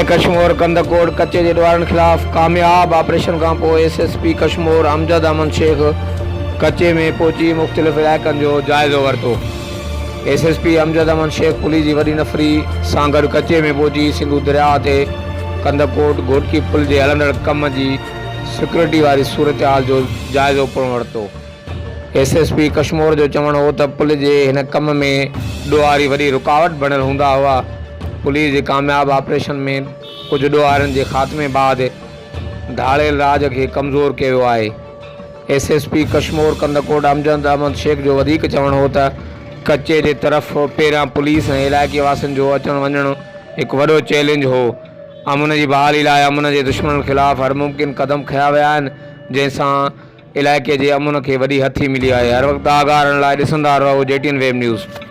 ज़िले कश्मीर कंदकोट कच्चे जे ॾुआरनि खिलाफ़ कामयाब ऑपरेशन खां पोइ SSP कश्मीर अमजद अमन शेख कच्चे में पहुची मुख़्तलिफ़ इलाइक़नि जो जाइज़ो वरितो। SSP अमजद अमन शेख पुलिस जी वॾी नफ़री सां गॾु कच्चे में पहुची सिंधु दरिया ते कंदकोट घोटकी पुल जे हलंदड़ कम जी सिक्योरिटी वारी सूरत हाल जो जाइज़ो पिणु वरितो। SSP कश्मीर जो चवणु हो त पुल जे हिन कम में ॾुआरी वॾी रुकावट बणियल हूंदा हुआ। पुलिस जे कामयाब ऑपरेशन में कुछ ॾुआरनि जे ख़ात्मे बाद धाड़ेल राज खे कमज़ोर कयो वियो आहे। SSP कश्मीर कंदकोट अमजद अमन शेख जो वधीक चवणु हो त कच्चे जे तरफ़ पहिरियां पुलिस ऐं इलाइक़े वासियुनि जो अचणु वञणु हिकु वॾो चैलेंज हो। अमन जी बहाली लाइ अमन जे दुश्मन ख़िलाफ़ हर मुमकिन क़दम खंया विया आहिनि, जंहिंसां इलाइक़े जे अमन खे वॾी हथी मिली आहे। हर वक़्तु आगाह रहण लाइ ॾिसंदा रहो JTN वेब न्यूज़।